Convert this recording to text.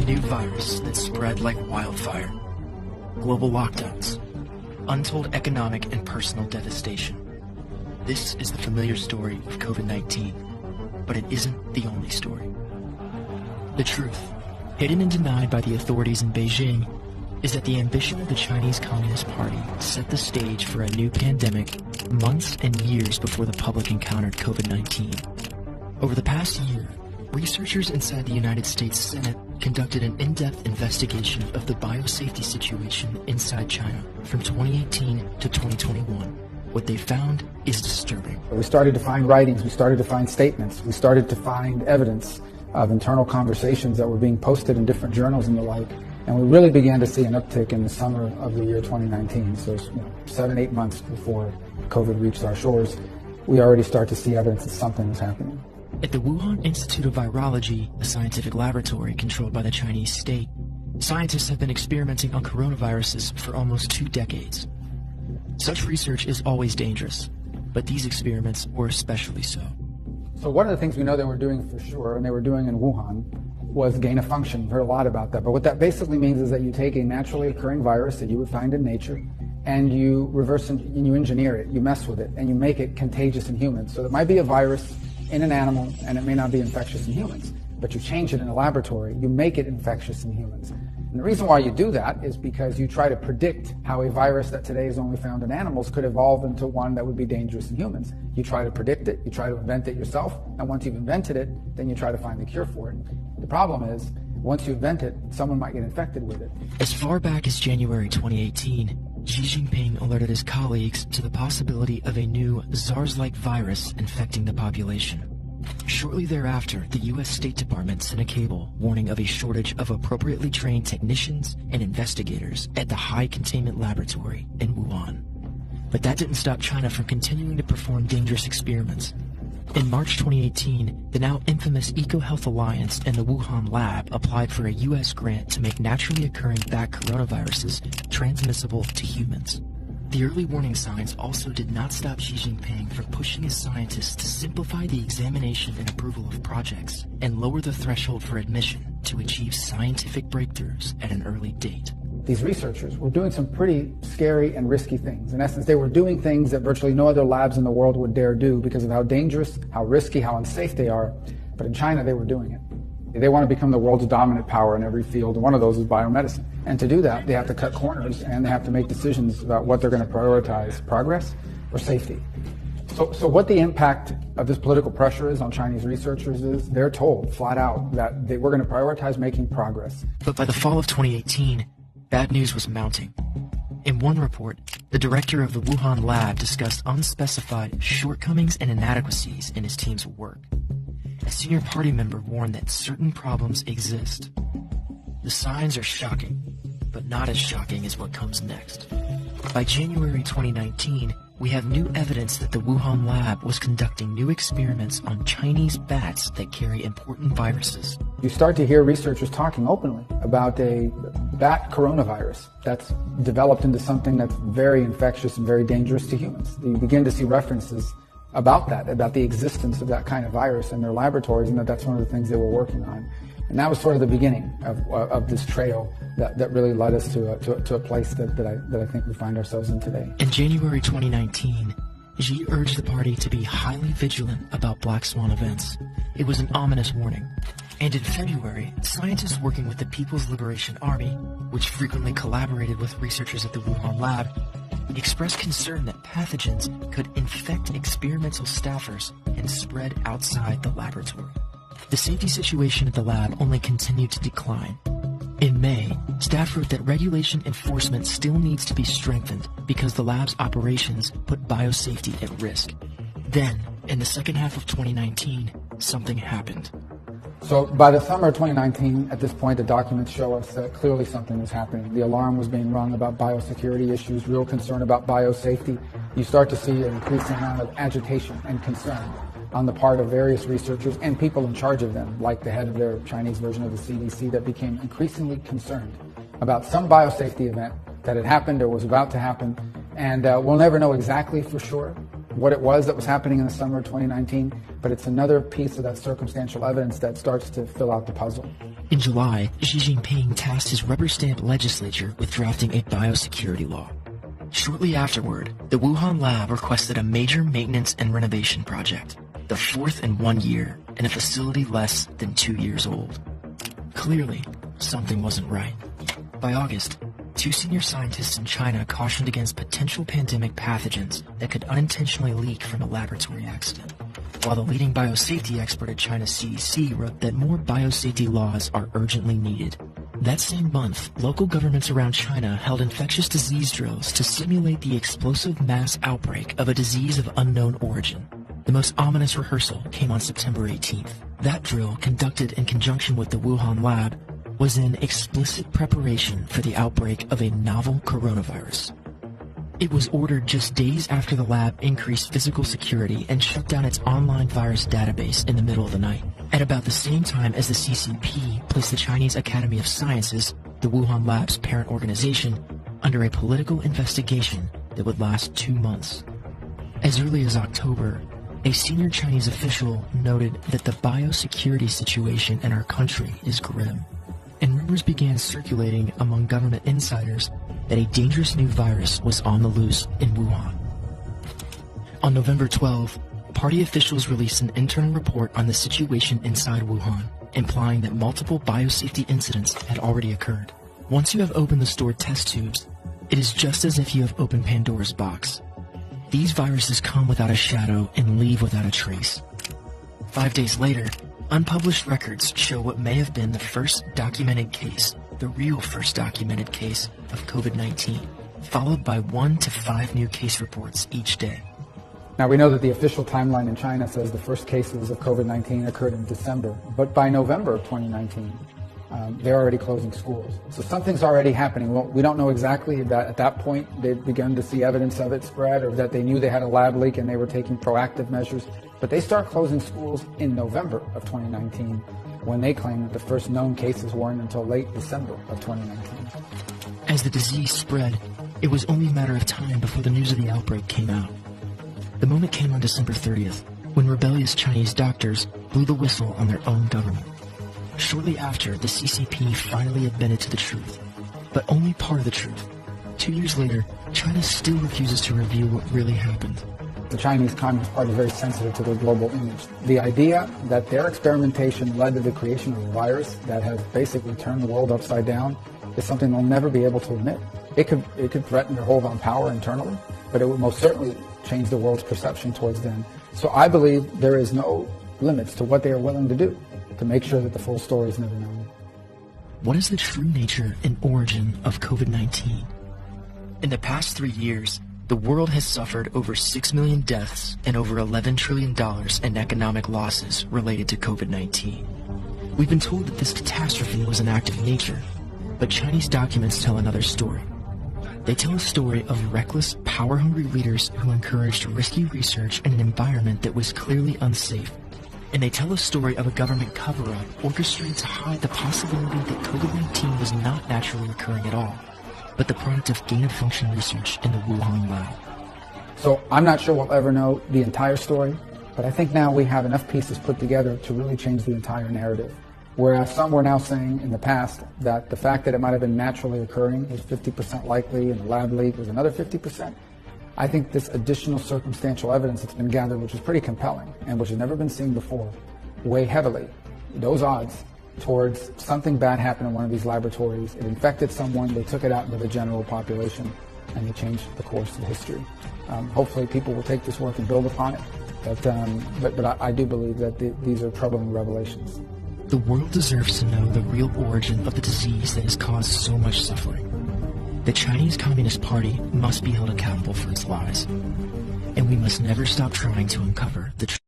new virus that spread like wildfire. Global lockdowns. Untold economic and personal devastation. This is the familiar story of COVID-19, but it isn't the only story. The truth, hidden and denied by the authorities in Beijing, is that the ambition of the Chinese Communist Party set the stage for a new pandemic months and years before the public encountered COVID-19. Over the past year, researchers inside the United States Senate conducted an in-depth investigation of the biosafety situation inside China from 2018 to 2021. What they found is disturbing. We started to find writings, we started to find statements, we started to find evidence of internal conversations that were being posted in different journals and the like. And we really began to see an uptick in the summer of the year 2019. So 7-8 months before COVID reached our shores, we already start to see evidence that something was happening. At the Wuhan Institute of Virology, a scientific laboratory controlled by the Chinese state, scientists have been experimenting on coronaviruses for almost 2 decades. Such research is always dangerous, but these experiments were especially so. So one of the things we know they were doing for sure, and they were doing in Wuhan, was gain of function. We've heard a lot about that. But what that basically means is that you take a naturally occurring virus that you would find in nature, and you reverse and you engineer it, you mess with it, and you make it contagious in humans. So it might be a virus in an animal, and it may not be infectious in humans, but you change it in a laboratory, you make it infectious in humans. And the reason why you do that is because you try to predict how a virus that today is only found in animals could evolve into one that would be dangerous in humans. You try to predict it, you try to invent it yourself, and once you've invented it, then you try to find the cure for it. The problem is, once you invent it, someone might get infected with it. As far back as January 2018, Xi Jinping alerted his colleagues to the possibility of a new SARS-like virus infecting the population. Shortly thereafter, the U.S. State Department sent a cable warning of a shortage of appropriately trained technicians and investigators at the high containment laboratory in Wuhan. But that didn't stop China from continuing to perform dangerous experiments. In March 2018, the now infamous EcoHealth Alliance and the Wuhan lab applied for a U.S. grant to make naturally occurring bat coronaviruses transmissible to humans. The early warning signs also did not stop Xi Jinping from pushing his scientists to simplify the examination and approval of projects and lower the threshold for admission to achieve scientific breakthroughs at an early date. These researchers were doing some pretty scary and risky things. In essence, they were doing things that virtually no other labs in the world would dare do because of how dangerous, how risky, how unsafe they are. But in China, they were doing it. They want to become the world's dominant power in every field, and one of those is biomedicine. And to do that, they have to cut corners, and they have to make decisions about what they're going to prioritize, progress or safety. So what the impact of this political pressure is on Chinese researchers is they're told flat out that we're going to prioritize making progress. But by the fall of 2018, bad news was mounting. In one report, the director of the Wuhan lab discussed unspecified shortcomings and inadequacies in his team's work. A senior party member warned that certain problems exist. The signs are shocking, but not as shocking as what comes next. By January 2019, we have new evidence that the Wuhan lab was conducting new experiments on Chinese bats that carry important viruses. You start to hear researchers talking openly about a bat coronavirus that's developed into something that's very infectious and very dangerous to humans. You begin to see references about that, about the existence of that kind of virus in their laboratories, and that's one of the things they were working on. And that was sort of the beginning of this trail that really led us to a place that I think we find ourselves in today. In January 2019, Xi urged the party to be highly vigilant about black swan events. It was an ominous warning. And in February, scientists working with the People's Liberation Army, which frequently collaborated with researchers at the Wuhan lab, expressed concern that pathogens could infect experimental staffers and spread outside the laboratory. The safety situation at the lab only continued to decline. In May, staff wrote that regulation enforcement still needs to be strengthened because the lab's operations put biosafety at risk. Then, in the second half of 2019, something happened. So by the summer of 2019, at this point, the documents show us that clearly something was happening. The alarm was being rung about biosecurity issues, real concern about biosafety. You start to see an increasing amount of agitation and concern on the part of various researchers and people in charge of them, like the head of their Chinese version of the CDC, that became increasingly concerned about some biosafety event that had happened or was about to happen. And we'll never know exactly for sure what it was that was happening in the summer of 2019, but it's another piece of that circumstantial evidence that starts to fill out the puzzle. In July, Xi Jinping tasked his rubber-stamped legislature with drafting a biosecurity law. Shortly afterward, the Wuhan lab requested a major maintenance and renovation project, the fourth in 1 year, in a facility less than 2 years old. Clearly, something wasn't right. By August, 2 senior scientists in China cautioned against potential pandemic pathogens that could unintentionally leak from a laboratory accident, while the leading biosafety expert at China's CDC wrote that more biosafety laws are urgently needed. That same month, local governments around China held infectious disease drills to simulate the explosive mass outbreak of a disease of unknown origin. The most ominous rehearsal came on September 18th. That drill, conducted in conjunction with the Wuhan lab, was in explicit preparation for the outbreak of a novel coronavirus. It was ordered just days after the lab increased physical security and shut down its online virus database in the middle of the night, at about the same time as the CCP placed the Chinese Academy of Sciences, the Wuhan lab's parent organization, under a political investigation that would last 2 months. As early as October, a senior Chinese official noted that the biosecurity situation in our country is grim, and rumors began circulating among government insiders that a dangerous new virus was on the loose in Wuhan. On November 12, party officials released an internal report on the situation inside Wuhan, implying that multiple biosafety incidents had already occurred. Once you have opened the stored test tubes, it is just as if you have opened Pandora's box. These viruses come without a shadow and leave without a trace. 5 days later, unpublished records show what may have been the first documented case, the real first documented case of COVID-19, followed by 1 to 5 new case reports each day. Now, we know that the official timeline in China says the first cases of COVID-19 occurred in December, but by November of 2019, they're already closing schools. So something's already happening. Well, we don't know exactly that at that point they've begun to see evidence of it spread, or that they knew they had a lab leak and they were taking proactive measures. But they start closing schools in November of 2019, when they claim that the first known cases weren't until late December of 2019. As the disease spread, it was only a matter of time before the news of the outbreak came out. The moment came on December 30th, when rebellious Chinese doctors blew the whistle on their own government. Shortly after, the CCP finally admitted to the truth, but only part of the truth. 2 years later, China still refuses to reveal what really happened. The Chinese Communist Party is very sensitive to their global image. The idea that their experimentation led to the creation of a virus that has basically turned the world upside down is something they'll never be able to admit. It could threaten their hold on power internally, but it would most certainly change the world's perception towards them. So I believe there is no limits to what they are willing to do to make sure that the full story is never known. What is the true nature and origin of COVID-19? In the past 3 years, the world has suffered over 6 million deaths and over $11 trillion in economic losses related to COVID-19. We've been told that this catastrophe was an act of nature, but Chinese documents tell another story. They tell a story of reckless, power-hungry leaders who encouraged risky research in an environment that was clearly unsafe. And they tell a story of a government cover-up orchestrated to hide the possibility that COVID-19 was not naturally occurring at all, but the product of gain-of-function research in the Wuhan lab. So I'm not sure we'll ever know the entire story, but I think now we have enough pieces put together to really change the entire narrative. Whereas some were now saying in the past that the fact that it might have been naturally occurring was 50% likely and the lab leak was another 50%. I think this additional circumstantial evidence that's been gathered, which is pretty compelling and which has never been seen before, weigh heavily those odds towards something bad happened in one of these laboratories. It infected someone, they took it out into the general population, and they changed the course of history. Hopefully people will take this work and build upon it, but I do believe that these are troubling revelations. The world deserves to know the real origin of the disease that has caused so much suffering. The Chinese Communist Party must be held accountable for its lies, and we must never stop trying to uncover the truth.